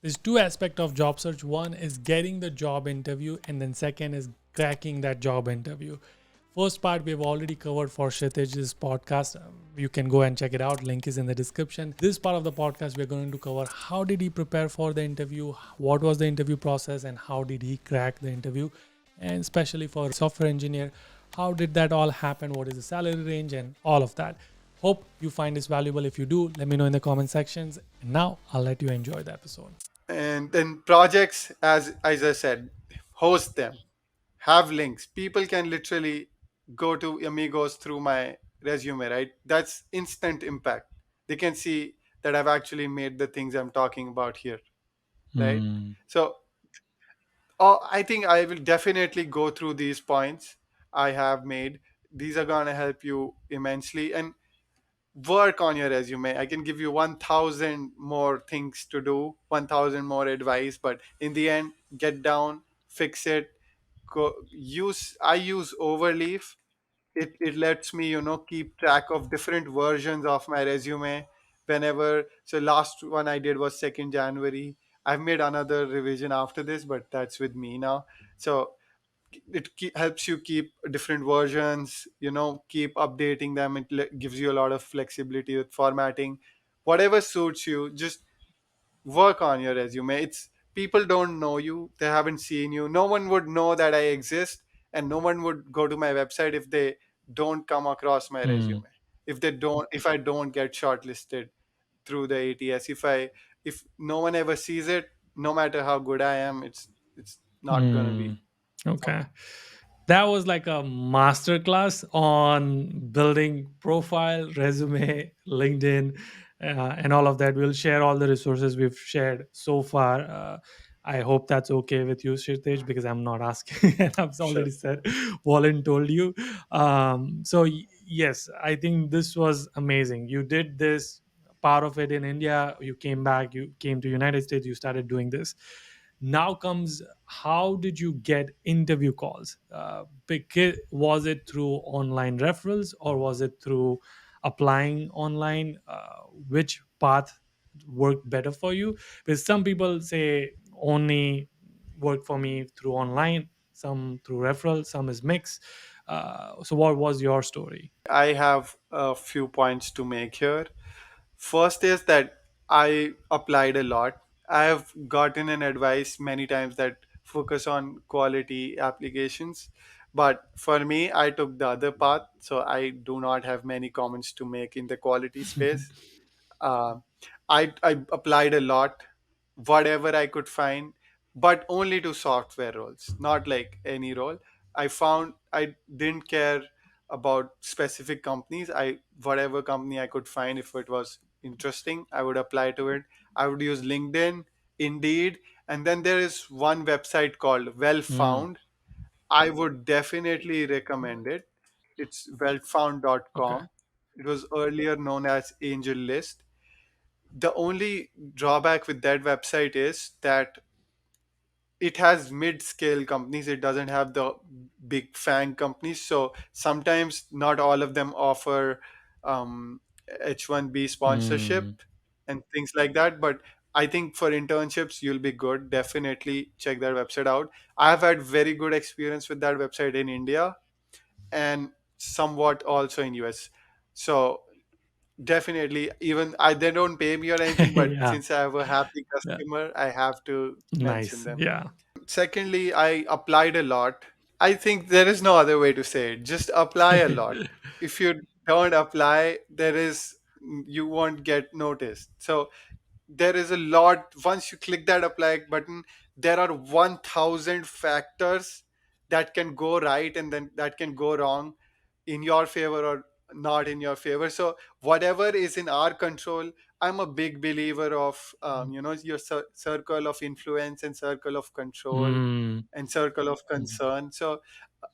There's two aspects of job search. One is getting the job interview, and then second is cracking that job interview. First part we've already covered for Kshitij's podcast. You can go and check it out. Link is in the description. This part of the podcast we're going to cover how did he prepare for the interview, what was the interview process, and how did he crack the interview, and especially for software engineer, how did that all happen? What is the salary range and all of that? Hope you find this valuable. If you do, let me know in the comment sections. And now I'll let you enjoy the episode. And then projects, as I said, host them, have links. People can literally go to Amigos through my resume, right? That's instant impact. They can see that I've actually made the things I'm talking about here, right? Hmm. So I think I will definitely go through these points I have made. These are going to help you immensely. And work on your resume. I can give you 1000 more things to do, 1000 more advice, but in the end, get down, fix it. I use Overleaf. It lets me, keep track of different versions of my resume whenever. So last one I did was 2nd January. I've made another revision after this, but that's with me now. So helps you keep different versions, keep updating them. Gives you a lot of flexibility with formatting. Whatever suits you, just work on your resume. It's People don't know you, they haven't seen you. No one would know that I exist, and no one would go to my website if they don't come across my Hmm. resume, if I don't get shortlisted through the ATS. If no one ever sees it, no matter how good I am, it's not gonna Hmm. be Okay. That was like a masterclass on building profile, resume, LinkedIn, and all of that. We'll share all the resources we've shared so far. I hope that's okay with you, Shirtej, because I'm not asking, and I've sure. already said, Wallen told you. Yes, I think this was amazing. You did this part of it in India. You came back. You came to United States. You started doing this. Now comes, how did you get interview calls? Was it through online referrals or was it through applying online? Which path worked better for you? Because some people say only work for me through online, some through referral, some is mix. So what was your story? I have a few points to make here. First is that I applied a lot. I have gotten an advice many times that focus on quality applications. But for me, I took the other path. So I do not have many comments to make in the quality space. Uh, I applied a lot, whatever I could find, but only to software roles, not like any role. I found I didn't care about specific companies. Whatever company I could find, if it was interesting, I would apply to it. I would use LinkedIn, Indeed, and then there is one website called Well Hmm. Found. I would definitely recommend it. It's Okay. wellfound.com. It was earlier known as Angel List. The only drawback with that website is that it has mid-scale companies. It doesn't have the big fang companies. So sometimes not all of them offer H1B Hmm. sponsorship and things like that. But I think for internships you'll be good. Definitely check that website out. I've had very good experience with that website in India and somewhat also in US. So definitely, even they don't pay me or anything, but Yeah. since I have a happy Yeah. customer, I have to mention Nice. them. Yeah. Secondly, I applied a lot. I think there is no other way to say it. Just apply a lot. If you don't apply, you won't get noticed. So there is a lot. Once you click that apply button, there are 1000 factors that can go right and then that can go wrong in your favor or not in your favor. So whatever is in our control, I'm a big believer of your circle of influence and circle of control Mm. and circle of concern. So,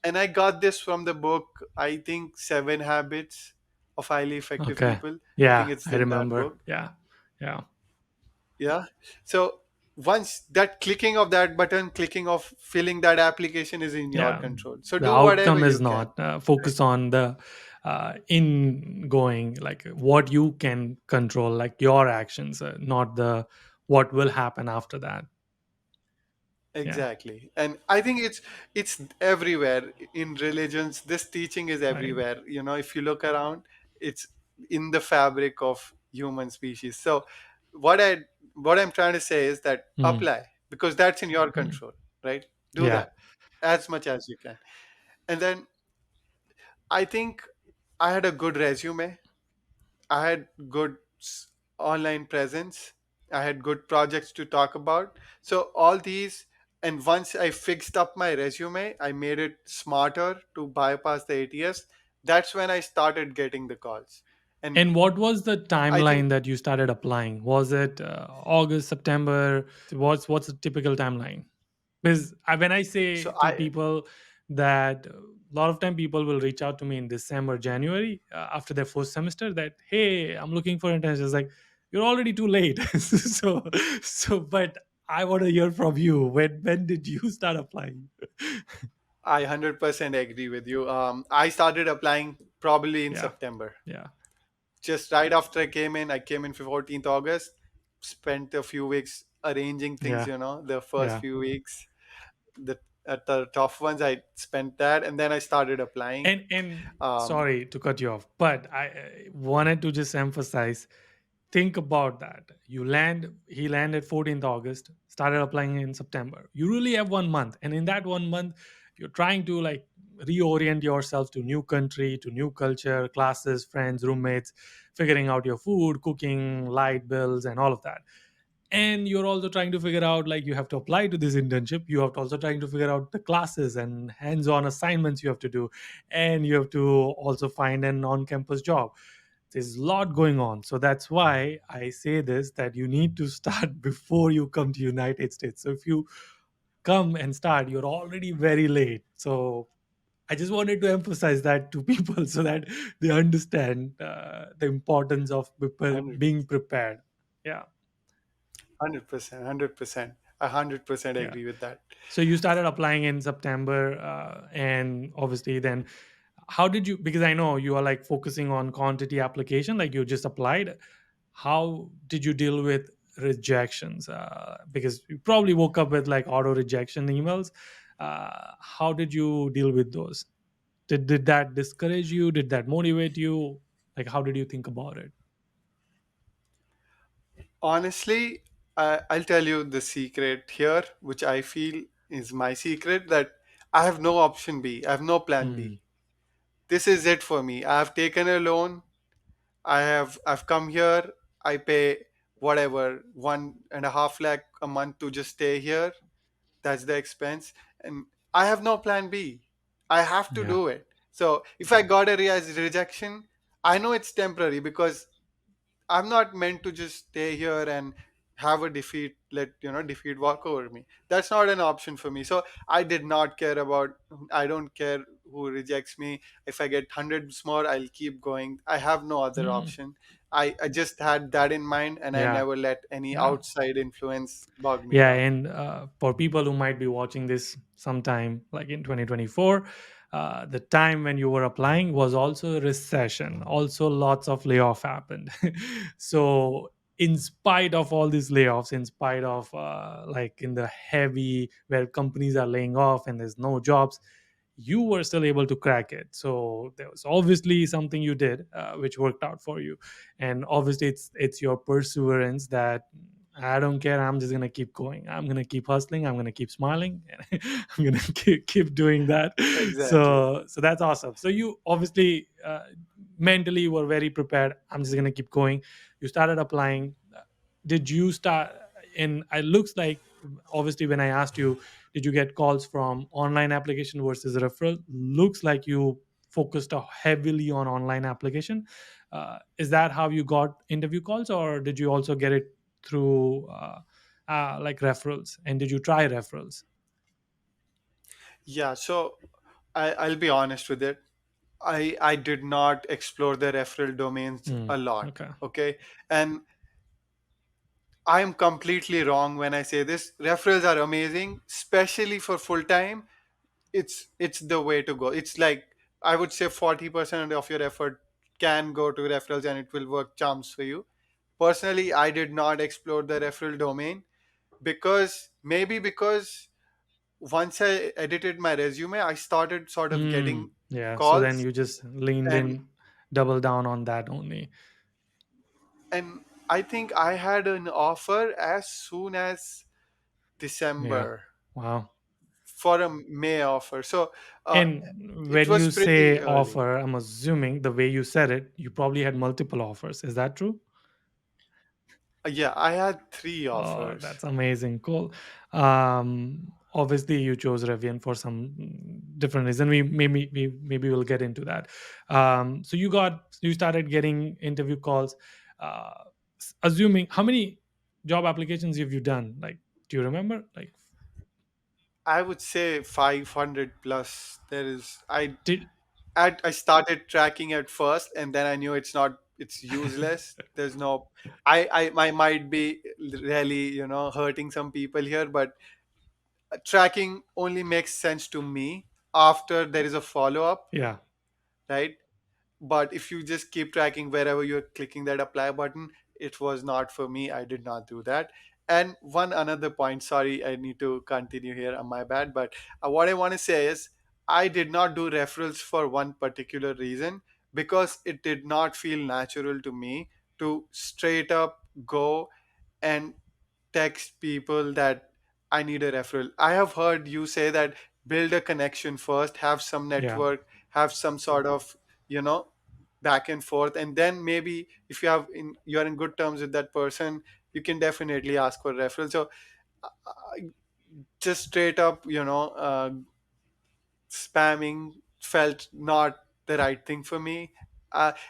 and I got this from the book, I think, 7 Habits of Highly Effective Okay. People. I think Yeah, it's I in that remember. book. Yeah. Yeah. Yeah. So once that clicking of that button, clicking of filling that application is in your Yeah. control. So The do whatever outcome you is can. not focus on the in going, like what you can control, like your actions, not the what will happen after that. Yeah, Exactly. And I think it's everywhere in religions. This teaching is right. everywhere. If you look around, it's in the fabric of human species. So what I what I'm trying to say is that Mhm. apply, because that's in your Mhm. control, right? Do Yeah. that as much as you can. And then I think I had a good resume. I had good online presence. I had good projects to talk about. So all these, and once I fixed up my resume, I made it smarter to bypass the ATS. That's when I started getting the calls. And And what was the I think timeline that you started applying? Was it August, September? What's the typical timeline? Because when I say so. to I people that a lot of time people will reach out to me in December, January after their first semester that, hey, I'm looking for internships. Like, you're already too late. But I want to hear from you. When did you start applying? I 100% agree with you. I started applying probably in Yeah, September. yeah, Just right after I came in for 14th August. Spent a few weeks arranging things. yeah, The first yeah. few weeks, the at the tough ones, I spent that, and then I started applying. And um sorry to cut you off, but I wanted to just emphasize, think about that. He landed 14th August, started applying in September. You really have 1 month, and in that 1 month you're trying to like reorient yourself to new country, to new culture, classes, friends, roommates, figuring out your food, cooking, light bills, and all of that. And you're also trying to figure out, like, you have to apply to this internship, you have to also trying to figure out the classes and hands-on assignments you have to do, and you have to also find an on-campus job. There's a lot going on. So that's why I say this, that you need to start before you come to United States. So if you come and start, you're already very late. So I just wanted to emphasize that to people so that they understand the importance of being 100%, prepared. Yeah, 100%, 100%. I 100% yeah. agree with that. So you started applying in September, and obviously then how did you, because I know you are like focusing on quantity application, like you just applied. How did you deal with rejections? Because you probably woke up with like auto rejection emails. How did you deal with those? Did that discourage you? Did that motivate you? Like, how did you think about it? Honestly, I'll tell you the secret here, which I feel is my secret, that I have no option B. I have no plan Hmm. B. This is it for me. I have taken a loan. I've come here. I pay whatever 1.5 lakh a month to just stay here. That's the expense, and I have no plan B. I have to Yeah. do it. So if I got a rejection, I know it's temporary, because I'm not meant to just stay here and have a defeat, let defeat walk over me. That's not an option for me. So I did not care about, I don't care who rejects me. If I get hundreds more, I'll keep going. I have no other Hmm. option. I just had that in mind, and I Yeah. never let any Yeah. outside influence bog me Yeah, down. and for people who might be watching this sometime like in 2024, the time when you were applying was also a recession. Also, lots of layoff happened. So, in spite of all these layoffs, in spite of like in the heavy where companies are laying off and there's no jobs, you were still able to crack it. So there was obviously something you did which worked out for you, and obviously it's your perseverance that I don't care. I'm just gonna keep going. I'm gonna keep hustling. I'm gonna keep smiling. And I'm gonna keep doing that. Exactly. So that's awesome. So you obviously mentally were very prepared. I'm just gonna keep going. You started applying. Did you start? And it looks like, obviously when I asked you, did you get calls from online application versus referral? Looks like you focused heavily on online application. Is that how you got interview calls, or did you also get it through like referrals? And did you try referrals? Yeah. So I'll be honest with it. I did not explore the referral domains Hmm. a lot. Okay. Okay. And I am completely wrong when I say this. Referrals are amazing, especially for full time. It's the way to go. It's like, I would say 40% of your effort can go to referrals, and it will work charms for you. personally, I did not explore the referral domain because maybe because once I edited my resume, I started sort of Hmm. getting Yeah. So then calls, you just leaned and in, double down on that only. and I think I had an offer as soon as Yeah. December Wow. for a May offer. So uh, And it when was you say pretty early. offer, I'm assuming the way you said it, you probably had multiple offers. Is that true? Yeah, I had three Oh, offers. that's amazing. Cool. Obviously, you chose Rivian for some different reason. We maybe we'll get into that. So you started getting interview calls. Uh, Assuming how many job applications have you done? Like, do you remember? Like, I would say 500 plus. There is did I started tracking at first, and then I knew it's useless. There's no I might be really hurting some people here, but tracking only makes sense to me after there is a follow up, yeah, right? But if you just keep tracking wherever you're clicking that apply button, it was not for me. I did not do that. And one another point, sorry, I need to continue here, my bad, but what I want to say is I did not do referrals for one particular reason, because it did not feel natural to me to straight up go and text people that I need a referral. I have heard you say that build a connection first, have some yeah, network, have some sort of, you know, back and forth, and then maybe if you're in good terms with that person, you can definitely ask for referral. So just straight up, spamming felt not the right thing for me.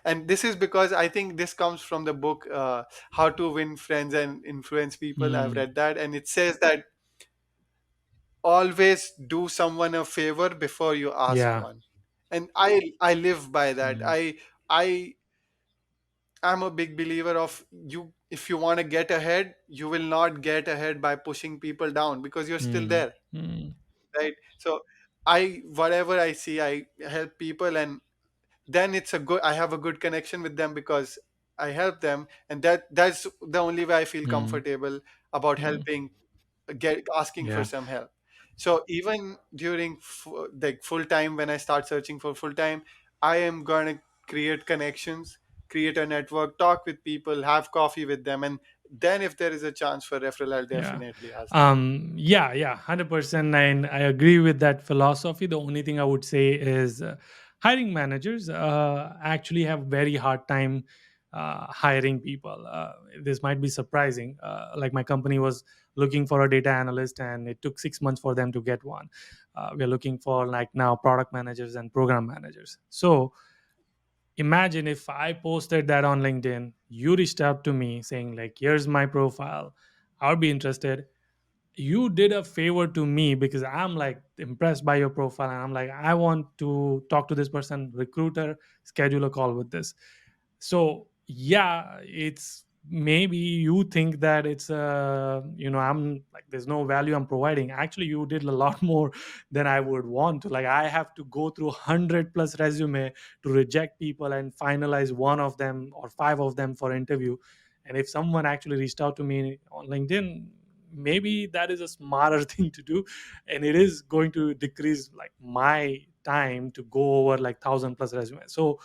And this is because I think this comes from the book, How to Win Friends and Influence People. I've mm, read that, and it says that always do someone a favor before you ask yeah, one. And I live by that. mm, I am a big believer of, you if you want to get ahead, you will not get ahead by pushing people down, because you're still mm, there, mm, right? So I whatever I see, I help people, and then I have a good connection with them because I help them, and that's the only way I feel mm, comfortable about mm, helping, get asking for yeah, some help. So even during like full time, when I start searching for full time, I am going to create connections, create a network, talk with people, have coffee with them, and then if there is a chance for referral, I'll yeah. definitely ask them. Yeah, 100%. And I agree with that philosophy. The only thing I would say is hiring managers actually have very hard time hiring people. This might be surprising. Like my company was looking for a data analyst, and it took 6 months for them to get one. We're looking for like now product managers and program managers. So imagine if I posted that on LinkedIn, you reached out to me saying like, here's my profile, I would be interested. You did a favor to me because I'm like impressed by your profile, and I'm like, I want to talk to this person, recruiter, schedule a call with this. So yeah, it's maybe you think that it's I'm like there's no value I'm providing. Actually, you did a lot more than I would want to. Like I have to go through 100 plus resume to reject people and finalize one of them or five of them for interview. And if someone actually reached out to me on LinkedIn, maybe that is a smarter thing to do, and it is going to decrease like my time to go over like 1,000 plus resumes. So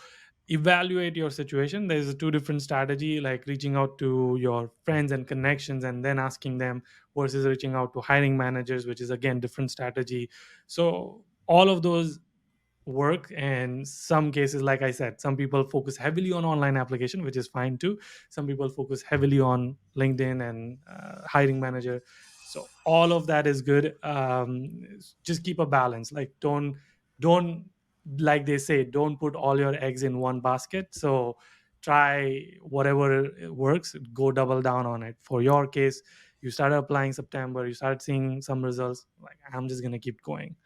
evaluate your situation. There's a two different strategy, like reaching out to your friends and connections and then asking them, versus reaching out to hiring managers, which is again different strategy. So all of those work, and some cases, like I said, some people focus heavily on online application, which is fine too. Some people focus heavily on LinkedIn and hiring manager. So all of that is good. Just keep a balance. Like don't like they say, don't put all your eggs in one basket. So try whatever works, go double down on it. For your case, you started applying September, you started seeing some results, like I'm just gonna keep going.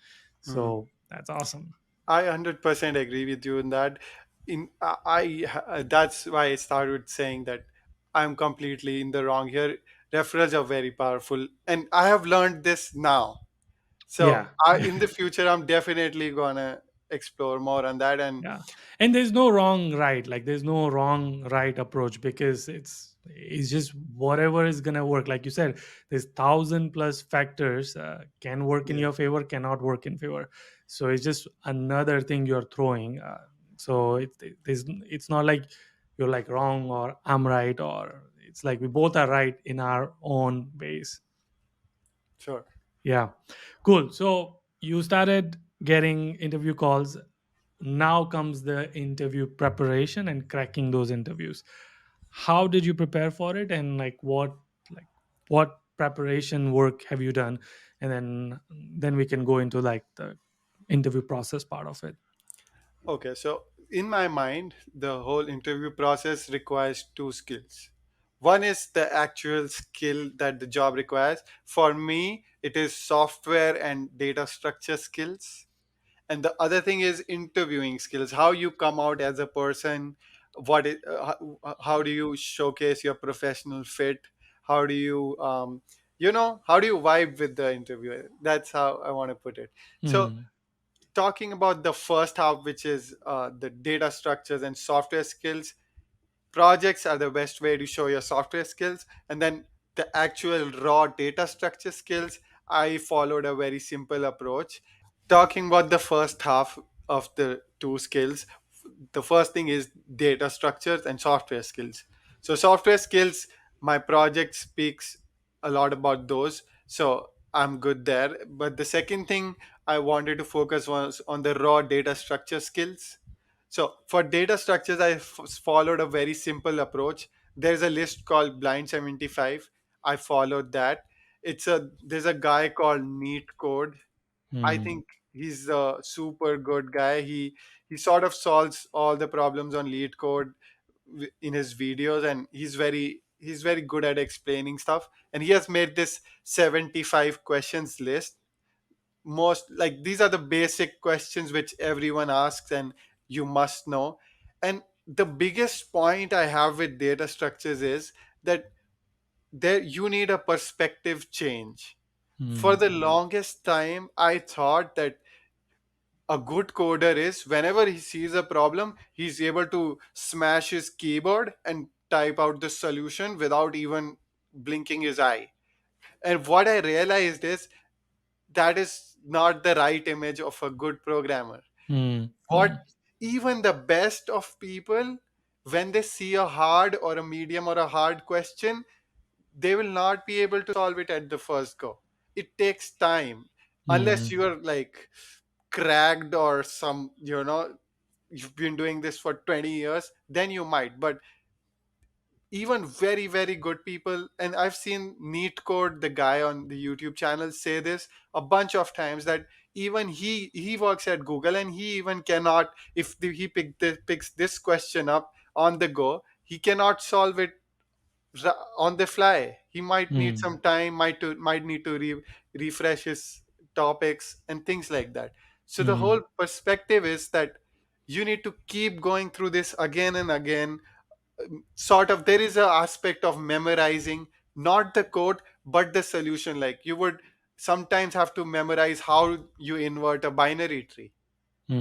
Hmm. So that's awesome. I 100% agree with you in that. That's why I started saying that I'm completely in the wrong here. Referrals are very powerful, and I have learned this now. So Yeah. in the future, I'm definitely gonna explore more on that. And Yeah. And there's no wrong right, like there's no wrong right approach, because it's It's just whatever is gonna work. Like you said, there's 1,000 plus factors, can work in Yeah, your favor, cannot work in favor. So it's just another thing you're throwing. So it's not like you're like wrong or I'm right, or it's like we both are right in our own ways. sure. Yeah, cool. So you started getting interview calls. Now comes the interview preparation and cracking those interviews. How did you prepare for it, and like what preparation work have you done? And then we can go into like the interview process part of it. Okay, so in my mind, the whole interview process requires two skills. One is the actual skill that the job requires. For me, it is software and data structure skills. And the other thing is interviewing skills, how you come out as a person, how do you showcase your professional fit, how do you how do you vibe with the interviewer. That's how I want to put it. So Hmm. talking about the first half, which is the data structures and software skills, projects are the best way to show your software skills. And then the actual raw data structure skills, I followed a very simple approach. Talking about the first half of the two skills, the first thing is data structures and software skills. So software skills, my project speaks a lot about those, so I'm good there. But the second thing I wanted to focus was on the raw data structure skills. So for data structures, followed a very simple approach. There's a list called blind 75. I followed that. There's a guy called neat code. I Hmm. think he's a super good guy. He sort of solves all the problems on lead code in his videos, and he's very good at explaining stuff. And he has made this 75 questions list. Most like these are the basic questions which everyone asks and you must know. And the biggest point I have with data structures is that there you need a perspective change. For Hmm. the longest time, I thought that a good coder is whenever he sees a problem, he's able to smash his keyboard and type out the solution without even blinking his eye. And what I realized is that is not the right image of a good programmer. Hmm. What Hmm. even the best of people, when they see a hard or a medium or a hard question, they will not be able to solve it at the first go. It takes time. Unless Hmm. you're like cracked or you've been doing this for 20 years, then you might. But even very, very good people, and I've seen Neat Code, the guy on the YouTube channel, say this a bunch of times that even he works at Google and he even cannot, if picks this question up on the go, he cannot solve it on the fly. He might need Hmm. some time, might need to refresh his topics and things like that. So the Hmm. whole perspective is that you need to keep going through this again and again. Sort of there is a aspect of memorizing not the code but the solution. Like you would sometimes have to memorize how you invert a binary tree,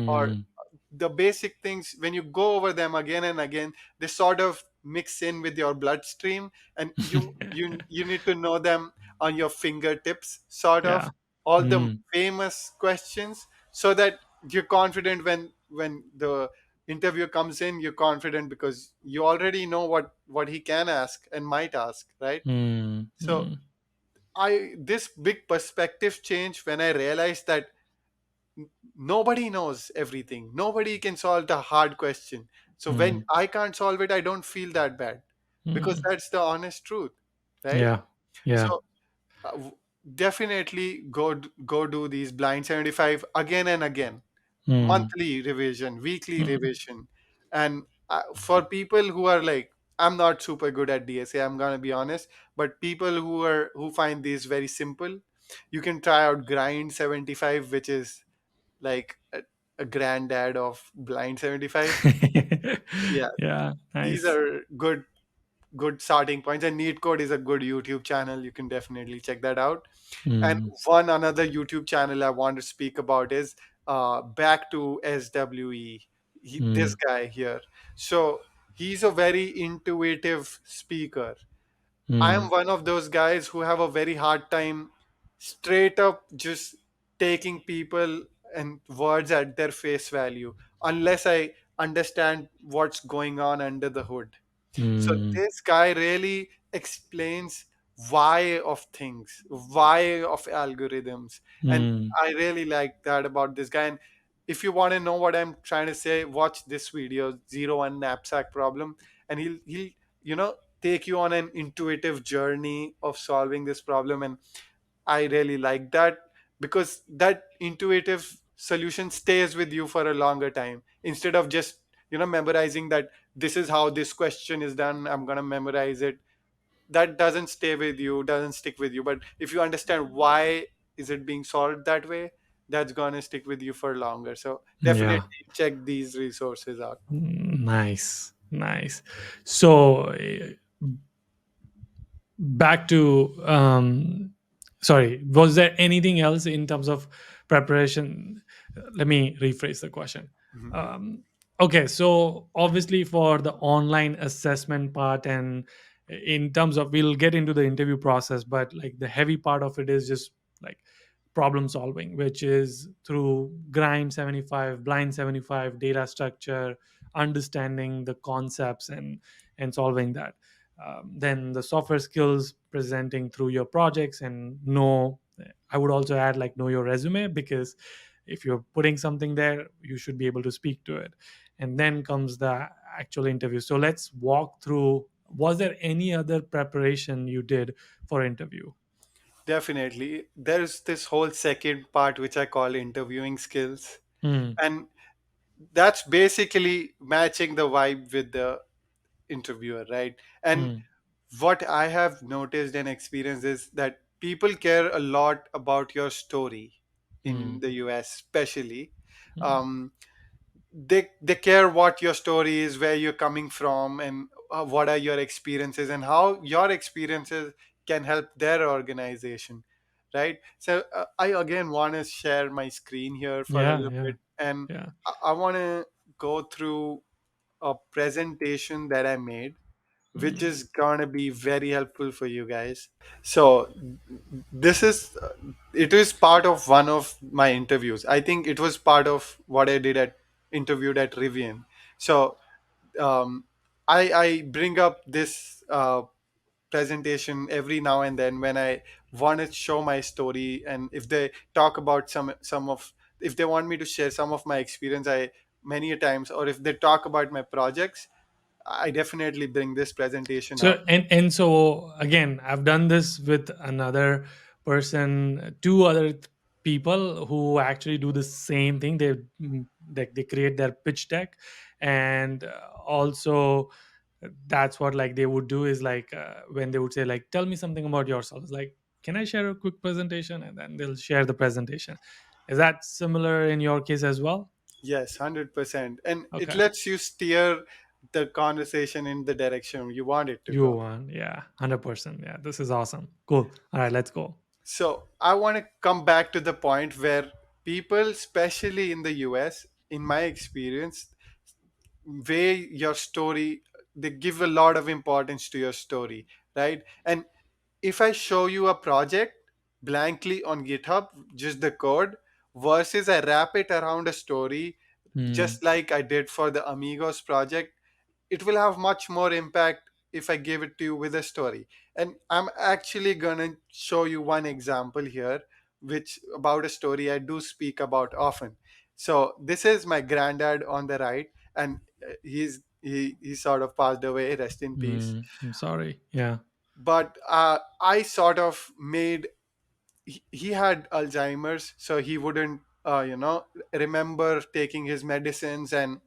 or Hmm. the basic things. When you go over them again and again, they sort of mix in with your bloodstream, and you need to know them on your fingertips, sort of Yeah. all the Hmm. famous questions, so that you're confident when the interview comes in. You're confident because you already know what he can ask and might ask, right? Hmm. So Hmm. I this big perspective change when I realized that nobody knows everything. Nobody can solve the hard question. So when Hmm. I can't solve it, I don't feel that bad, because Hmm. that's the honest truth, right? Yeah. Yeah. So uh, w- definitely go do these blind 75 again and again. Hmm. Monthly revision, weekly Hmm. revision. And for people who are like, I'm not super good at DSA, I'm gonna be honest, but people who find these very simple, you can try out grind 75, which is like a granddad of blind 75. Yeah, Yeah. these Nice. are good starting points. And neat code is a good YouTube channel, you can definitely check that out. And Hmm. one another YouTube channel I want to speak about is back to SWE. This Hmm. guy here. So he's a very intuitive speaker. I am Mm, one of those guys who have a very hard time straight up just taking people and words at their face value unless I understand what's going on under the hood. So mm, this guy really explains why of things, why of algorithms, and mm, I really like that about this guy. And if you want to know what I'm trying to say, watch this video, Zero One Knapsack Problem, and he'll you know take you on an intuitive journey of solving this problem. And I really like that because that intuitive solution stays with you for a longer time instead of just memorizing that this is how this question is done, I'm going to memorize it. That doesn't stay with you, doesn't stick with you. But if you understand why is it being solved that way, that's going to stick with you for longer. So definitely yeah. check these resources out. Nice, nice. So back to sorry, was there anything else in terms of preparation? Let me rephrase the question. Mhm. Okay, so obviously for the online assessment part, and in terms of, we'll get into the interview process, but like the heavy part of it is just like problem solving, which is through grind 75, blind 75, data structure, understanding the concepts, and solving that. Then the software skills, presenting through your projects, and know, I would also add like know your resume, because if you're putting something there, you should be able to speak to it. And then comes the actual interview. So let's walk through, was there any other preparation you did for interview? Definitely there's this whole second part which I call interviewing skills, Hmm. and that's basically matching the vibe with the interviewer, right? And Hmm. what I have noticed and experienced is that people care a lot about your story in Hmm. the US, especially. Hmm. Um, they care what your story is, where you're coming from, and what are your experiences, and how your experiences can help their organization, right? So I again want to share my screen here for a Yeah, little yeah, bit, and yeah. I want to go through a presentation that I made, which Hmm. is gonna be very helpful for you guys. So this is it is part of one of my interviews. I think it was part of what I did at interviewed at Rivian. So um, I bring up this presentation every now and then when I want to show my story, and if they talk about some of if they want me to share some of my experience, I many a times, or if they talk about my projects, I definitely bring this presentation So, up. and so again, I've done this with another person, two other people who actually do the same thing. They create their pitch deck, and also that's what like they would do is like when they would say like, tell me something about yourself, it's like, can I share a quick presentation? And then they'll share the presentation. Is that similar in your case as well? Yes, 100%. And it Okay. lets you steer the conversation in the direction you want it to You go. won. Yeah, 100%. Yeah, this is awesome. Cool. All right, let's go. So I want to come back to the point where people, especially in the US, in my experience, weigh your story, they give a lot of importance to your story, right? And if I show you a project blankly on GitHub, just the code, versus I wrap it around a story, Hmm. just like I did for the Amigos project, it will have much more impact if I give it to you with a story. And I'm actually gonna show you one example here, which about a story I do speak about often. So this is my granddad on the right, and he sort of passed away. Rest in peace. I'm sorry. Yeah. But I sort of made he had Alzheimer's, so he wouldn't remember taking his medicines, and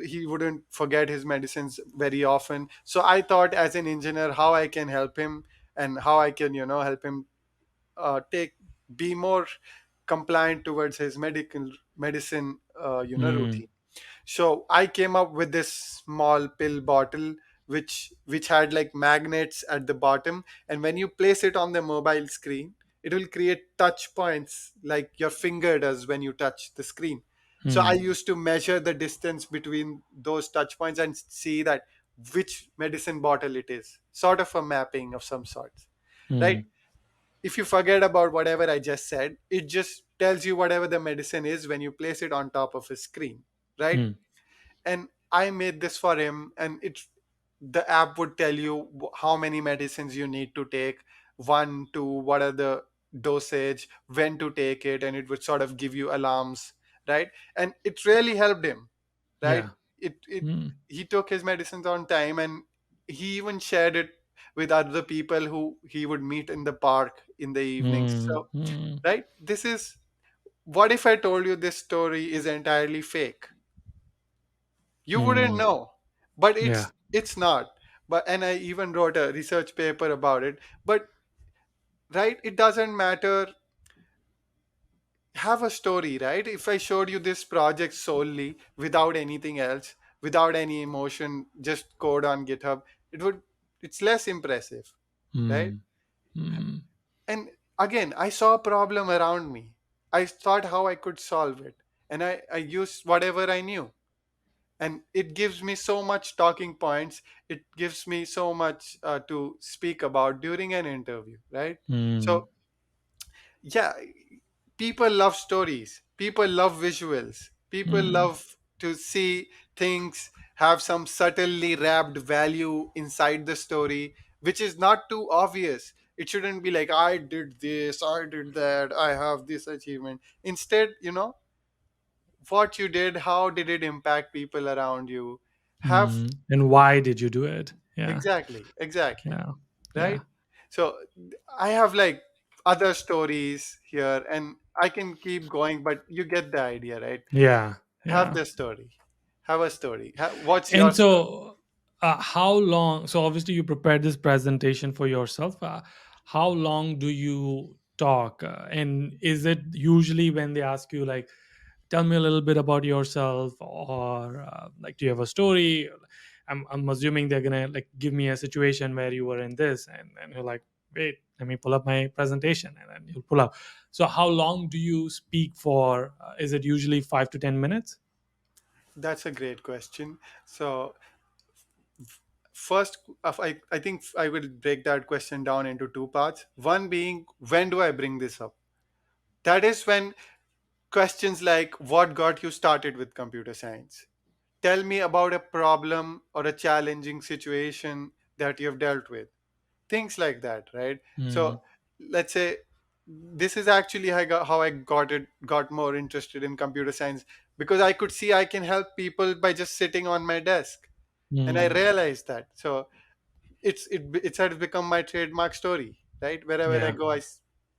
he wouldn't forget his medicines very often. So I thought, as an engineer, how I can help him, and how I can help him take be more compliant towards his medical medicine Hmm. routine. So I came up with this small pill bottle, which had like magnets at the bottom, and when you place it on the mobile screen, it will create touch points like your finger does when you touch the screen. So I Hmm. used to measure the distance between those touch points and see that which medicine bottle it is, sort of a mapping of some sorts, right? Hmm. If you forget about whatever I just said, it just tells you whatever the medicine is when you place it on top of a screen, right? Hmm. And I made this for him, and it the app would tell you how many medicines you need to take, one, two, what are the dosage, when to take it, and it would sort of give you alarms, right? And it really helped him, right? Yeah. It Hmm. He took his medicines on time, and he even shared it with other people who he would meet in the park in the evenings. Hmm. So, Hmm. right, this is, what if I told you this story is entirely fake? You wouldn't Hmm. know, but Yeah. it's not. But and I even wrote a research paper about it. But right, it doesn't matter. Have a story, right? If I showed you this project solely without anything else, without any emotion, just code on GitHub, it would it's less impressive, right? Hmm. Hmm. And again, I saw a problem around me. I thought how I could solve it, and I used whatever I knew, and it gives me so much talking points. It gives me so much to speak about during an interview, right? Hmm. So yeah, people love stories, people love visuals, people Hmm. love to see things have some subtly wrapped value inside the story, which is not too obvious. It shouldn't be like, I did this, I did that, I have this achievement. Instead, what you did, how did it impact people around you? Have Hmm. And why did you do it? Yeah. exactly, Yeah. right? Yeah. So I have like other stories here, and I can keep going, but you get the idea, right? Yeah. Have Yeah. the story, have a story. What's your And story? so, how long? So, obviously, you prepared this presentation for yourself. How long do you talk? And is it usually when they ask you, like, tell me a little bit about yourself, or like, do you have a story? I'm assuming they're gonna like give me a situation where you were in this, and you're like, wait, let me pull up my presentation, and then you'll pull up. So, how long do you speak for? Is it usually 5 to 10 minutes? That's a great question. So first, I think I will break that question down into two parts. One being, when do I bring this up? That is when questions like, what got you started with computer science? Tell me about a problem or a challenging situation that you've dealt with. Things like that, right? So Hmm. let's say, this is actually how I got more interested in computer science, because I could see I can help people by just sitting on my desk, and I Hmm. realized that. So it's had become my trademark story, right? Wherever I Yeah. go,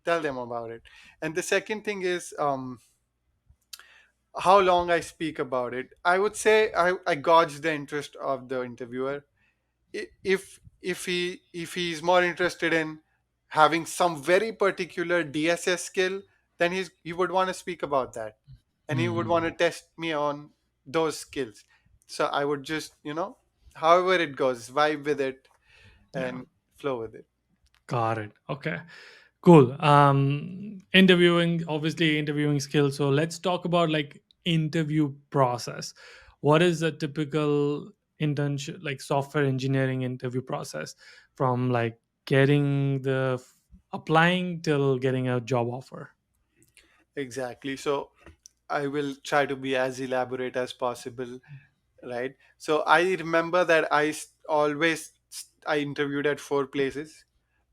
tell them about it. And the second thing is, how long I speak about it. I would say I gauge the interest of the interviewer. If he's more interested in having some very particular DSS skill, then he would want to speak about that, and he would Hmm. want to test me on those skills. So I would just, however it goes, vibe with it Yeah. and flow with it. Got it. Okay. Cool. Interviewing, obviously interviewing skills. So let's talk about like interview process. What is a typical internship, like software engineering interview process, from like getting applying till getting a job offer? Exactly. So I will try to be as elaborate as possible, right? So I remember that I interviewed at four places.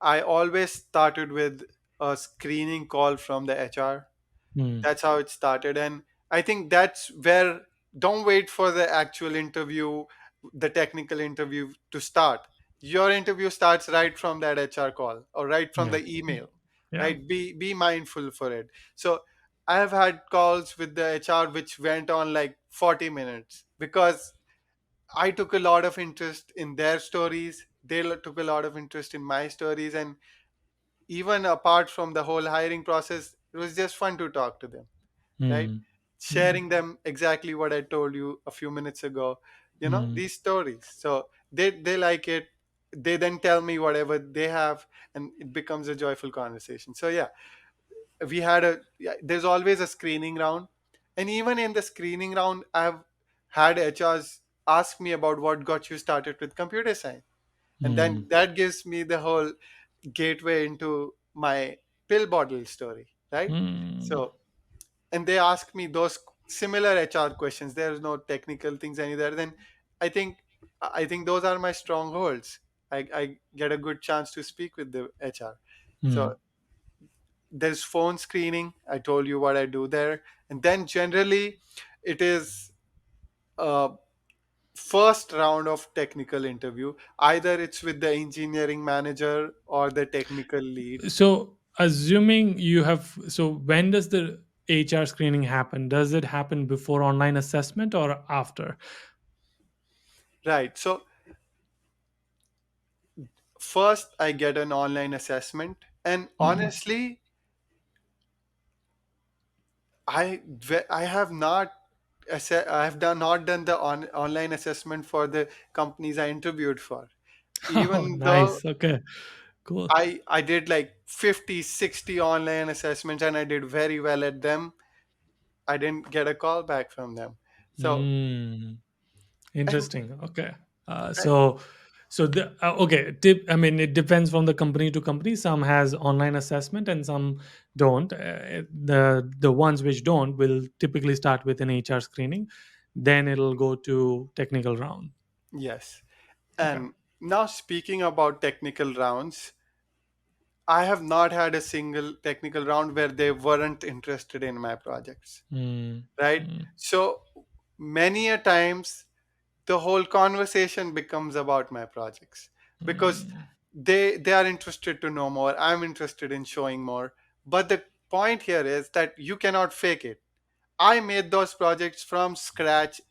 I always started with a screening call from the HR. Hmm. That's how it started, and I think that's where, don't wait for the actual interview, the technical interview to start. Your interview starts right from that HR call or right from Yeah. the email, Yeah. right? Be mindful for it. So I have had calls with the HR which went on like 40 minutes, because I took a lot of interest in their stories, took a lot of interest in my stories, and even apart from the whole hiring process, it was just fun to talk to them, right? Hmm. Hmm. Sharing them exactly what I told you a few minutes ago, Hmm. these stories. So they like it. They then tell me whatever they have, and it becomes a joyful conversation. So yeah, there's always a screening round. And even in the screening round, I've had HRs ask me about what got you started with computer science. And then Mm. that gives me the whole gateway into my pill bottle story, right? Mm. So, and they ask me those similar HR questions. There's no technical things any there. Then I think I think those are my strongholds. I get a good chance to speak with the HR. So Mm. there's phone screening. I told you what I do there, and then generally it is a first round of technical interview. Either it's with the engineering manager or the technical lead. So, assuming you have, so when does the HR screening happen? Does it happen before online assessment or after? Right. So first I get an online assessment, and Mm. honestly, I have not I have done not done the online assessment for the companies I interviewed for. Oh, Even though nice. Okay, cool. I did like 50, 60 online assessments and I did very well at them, I didn't get a call back from them. So Mm. and Interesting. Okay. uh, So the okay. I mean, it depends from the company to company. Some has online assessment and some don't. The ones which don't will typically start with an HR screening, then it'll go to technical round. yes. Okay. And now speaking about technical rounds, I have not had a single technical round where they weren't interested in my projects, Mm. right? Mm. So many a times the whole conversation becomes about my projects because Mm. they are interested to know more, I'm interested in showing more. But the point here is that you cannot fake it. I made those projects from scratch.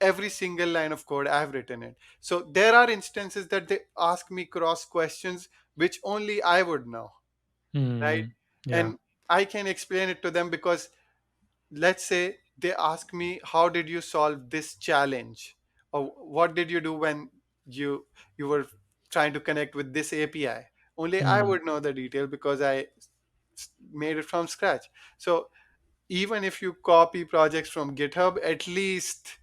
Every single line of code I've written it. So there are instances that they ask me cross questions which only I would know, right? Mm. Yeah. And I can explain it to them because let's say they ask me, how did you solve this challenge, or what did you do when you were trying to connect with this API? Only I Mm. would know the detail because I made it from scratch. So even if you copy projects from GitHub, at least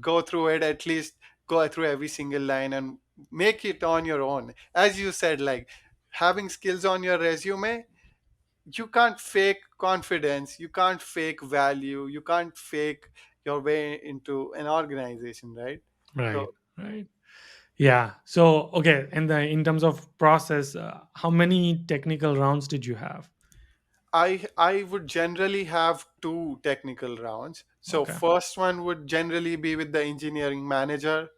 go through it, at least go through every single line and make it on your own. As you said, like having skills on your resume, you can't fake confidence, you can't fake value, you can't fake your way into an organization, right? Right. So Right. Yeah. So okay. And in terms of process, how many technical rounds did you have? I would generally have two technical rounds. So Okay. first one would generally be with the engineering manager,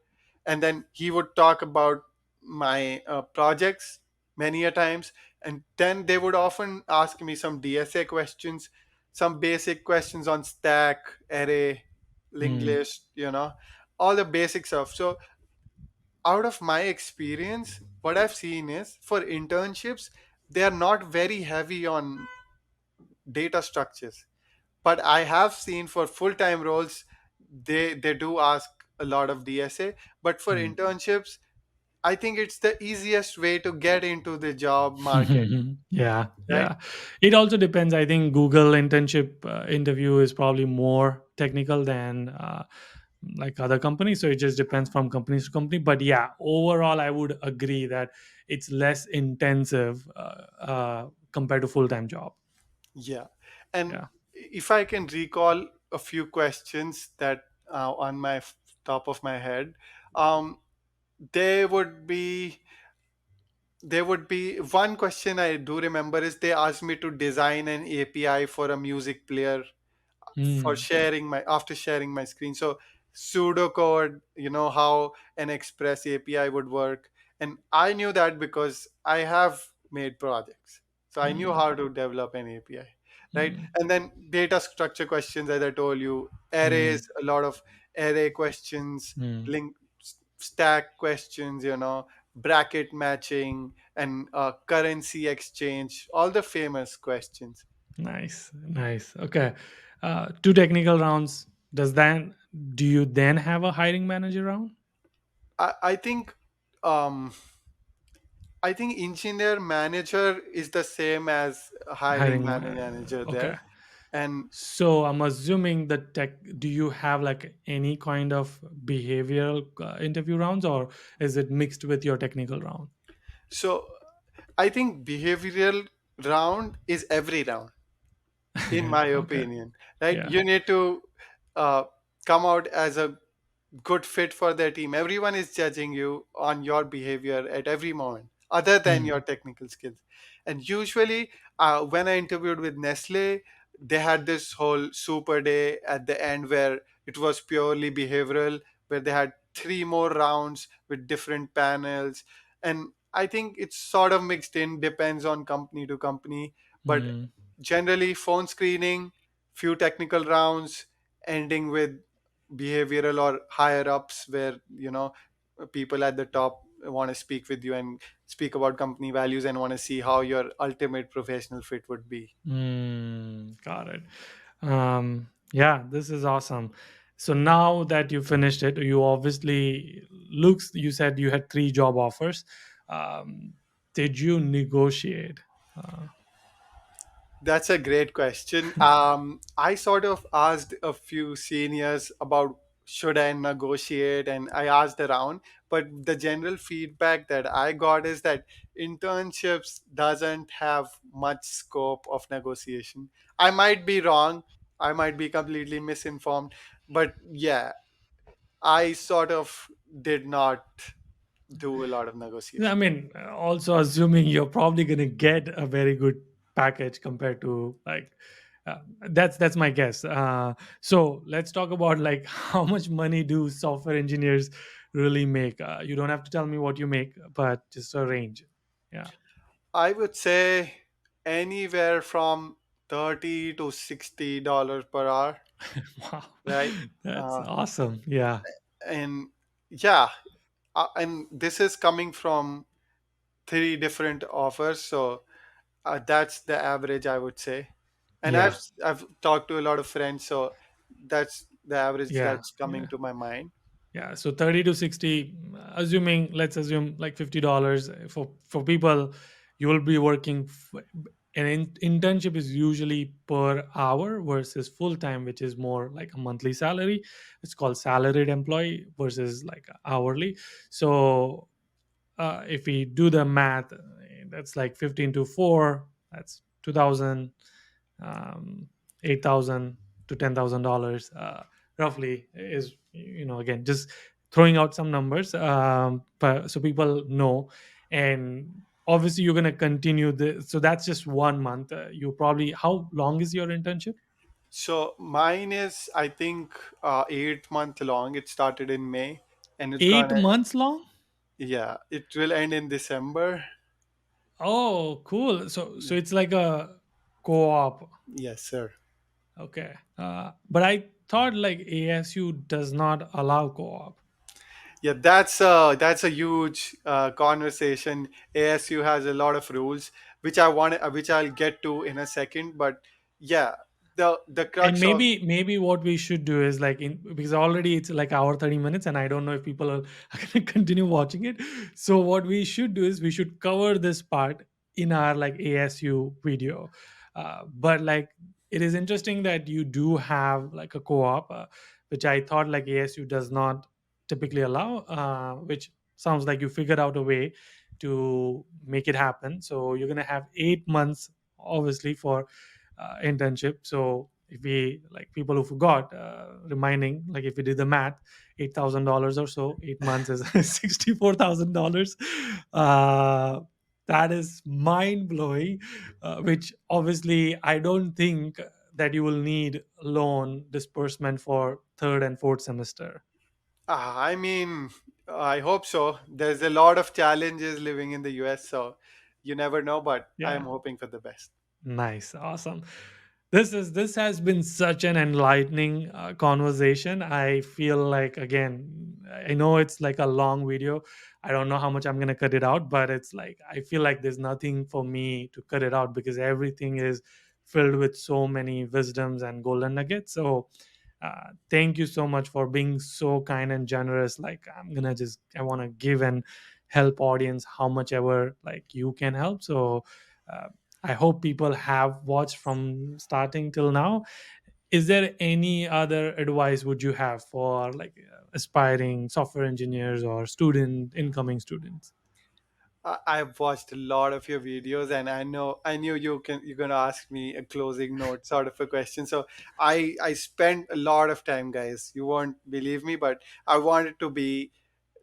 and then he would talk about my projects many a times, and then they would often ask me some DSA questions, some basic questions on stack, array, linked Mm. list, all the basic stuff. So out of my experience, what I've seen is for internships, they are not very heavy on data structures, but I have seen for full-time roles they do ask a lot of DSA. But for Mm. internships, I think it's the easiest way to get into the job market, Yeah, right? yeah. It also depends. I think Google internship interview is probably more technical than like other companies. So it just depends from company to company. But yeah, overall, I would agree that it's less intensive compared to full time job. Yeah. And Yeah. if I can recall a few questions that on my top of my head, um, there would be one question I do remember is they asked me to design an API for a music player for Mm, sharing my after sharing my screen. So pseudocode, how an Express API would work, and I knew that because I have made projects, so I knew mm, how to develop an API, right? mm, And then data structure questions, as I told you, mm, arrays, a lot of array questions, mm. link stack questions, bracket matching and currency exchange, all the famous questions. Nice, nice. Okay. Two technical rounds. Does that, do you then have a hiring manager round? I think um, I think engineer manager is the same as hiring Hiring manager okay. there. And So I'm assuming the tech. Do you have like any kind of behavioral interview rounds, or is it mixed with your technical round? so I think behavioral round is every round, in my Okay. opinion, right? Yeah. You need to uh, come out as a good fit for their team. Everyone is judging you on your behavior at every moment, other than Hmm. your technical skills. And usually, when I interviewed with Nestle, they had this whole super day at the end where it was purely behavioral, where they had three more rounds with different panels. And I think it's sort of mixed in, depends on company to company. But Hmm. generally, phone screening, few technical rounds, ending with behavioral or higher ups where people at the top want to speak with you and speak about company values and want to see how your ultimate professional fit would be. Got it. Yeah, this is awesome. So now that you finished it, you obviously looks. You said you had three job offers. Um, did you negotiate? Uh, That's a great question. I sort of asked a few seniors about should I negotiate, and I asked around. But the general feedback that I got is that internships doesn't have much scope of negotiation. I might be wrong. I might be completely misinformed. But yeah, I sort of did not do a lot of I negotiation. mean, also assuming you're probably going to get a very good package compared to like that's my guess. So let's talk about like how much money do software engineers really make. You don't have to tell me what you make, but just a range. Yeah. I would say anywhere from $30 to $60 per hour, Wow, right? that's Uh, awesome. Yeah. and yeah, and this is coming from three different offers, so that's the average I would say. And I've Yeah. I've talked to a lot of friends, so that's the average Yeah. that's coming Yeah. to my mind. Yeah, so 30 to 60, assuming let's assume like $50 for people, you will be working an internship is usually per hour versus full time, which is more like a monthly salary. It's called salaried employee versus like hourly. So if we do the math, that's like 15 to 4, that's 2000, 8,000 to $10,000 roughly is, again, just throwing out some numbers, but so people know. And obviously you're going to continue this, so that's just 1 month. You probably, how long is your internship? So mine is, I think, 8 month long. It started in May, and it's 8 gonna, months long. yeah, it will end in December. Oh, cool. So Yeah. it's like a co-op. Yes, sir. Okay. But I thought like ASU does not allow co-op. Yeah, that's a huge conversation. ASU has a lot of rules, which I'll get to in a second. But yeah, the And crux of maybe what we should do is like, in because already it's like hour 30 minutes and I don't know if people are going to continue watching it. So what we should do is we should cover this part in our like ASU video. But like, it is interesting that you do have like a co-op, which I thought like ASU does not typically allow, which sounds like you figured out a way to make it happen. So you're going to have 8 months obviously for internship. So if we, like, people who forgot, reminding, like, if we did the math, $8,000 or so, 8 months is $64,000. uh that is mind blowing, which obviously I don't think that you will need loan disbursement for third and fourth semester. I mean, I hope so. There's a lot of challenges living in the US, so you never know. But I'm Yeah. hoping for the best. Nice, awesome. This has been such an enlightening conversation. I feel like, again, I know it's like a long video. I don't know how much I'm gonna cut it out, but it's like I feel like there's nothing for me to cut it out because everything is filled with so many wisdoms and golden nuggets. So thank you so much for being so kind and generous. Like, I want to give and help audience how much ever like you can help. So uh, I hope people have watched from starting till now. Is there any other advice would you have for like aspiring software engineers or student incoming students? I've watched a lot of your videos, and I knew you're gonna ask me a closing note sort of a question. So I spent a lot of time, guys. You won't believe me, but I wanted to be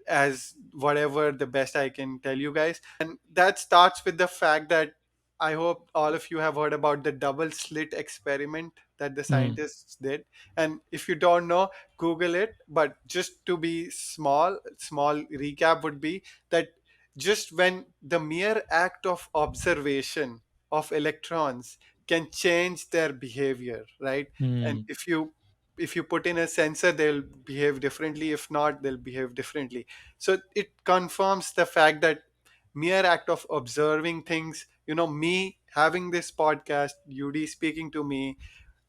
as whatever the best I can tell you guys. And that starts with the fact that I hope all of you have heard about the double slit experiment that the Mm, scientists did. And if you don't know, Google it. But just to be small recap would be that just when the mere act of observation of electrons can change their behavior, right? And mm, if you put in a sensor, they'll behave differently. If not, they'll behave differently. So it confirms the fact that mere act of observing things, me having this podcast, Yudi speaking to me,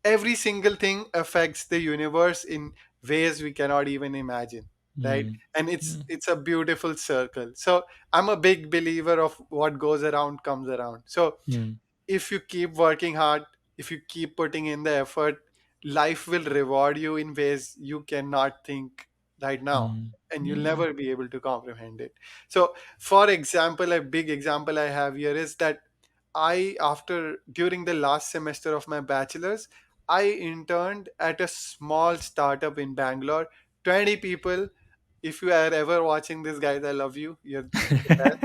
every single thing affects the universe in ways we cannot even imagine, right? mm, And it's mm, it's a beautiful circle. So I'm a big believer of what goes around comes around. So mm, if you keep working hard, if you keep putting in the effort, life will reward you in ways you cannot think right now, mm, and you'll mm, never be able to comprehend it. So, for example, a big example I have here is that after during the last semester of my bachelor's, I interned at a small startup in Bangalore. 20 people. If you are ever watching this, guys, I love you. You're the best.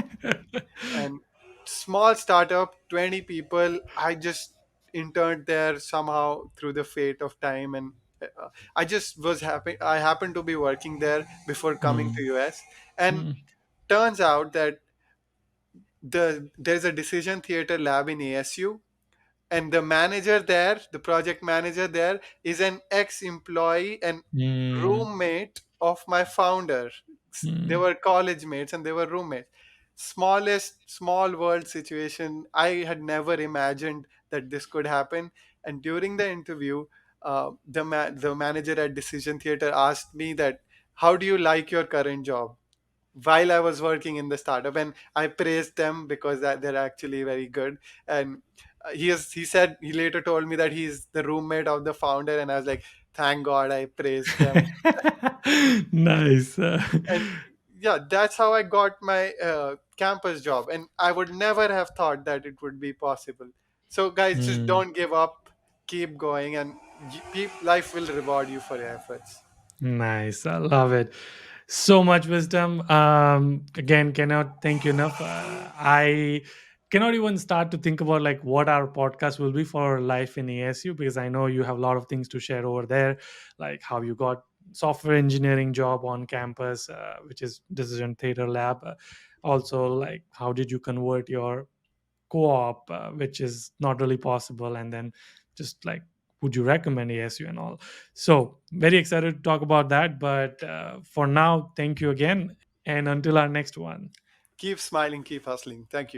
And small startup, 20 people. I just interned there somehow through the fate of time, and I just was happy. I happened to be working there before coming mm, to US, and mm, turns out that there's a decision theater lab in ASU, and the manager there, the project manager there, is an ex-employee and mm, roommate of my founder. They mm, were college mates and they were roommates. Small world situation. I had never imagined that this could happen. And during the interview, the manager at Decision Theater asked me that, how do you like your current job? While I was working in the startup, and I praised them because they're actually very good. And he said, he later told me that he's the roommate of the founder, and I was like, thank God I praised them. nice. And yeah, that's how I got my campus job, and I would never have thought that it would be possible. So guys, just Mm. don't give up, keep going, and life will reward you for your efforts. Nice. I love it. So much wisdom. Again, cannot thank you enough. I cannot even start to think about like what our podcast will be for life in ASU, because I know you have a lot of things to share over there, like how you got software engineering job on campus, which is Decision Theater Lab. Also, like how did you convert your co-op, which is not really possible, and then just like would you recommend ASU and all. So very excited to talk about that, but for now, thank you again, and until our next one. Keep smiling, keep hustling. Thank you.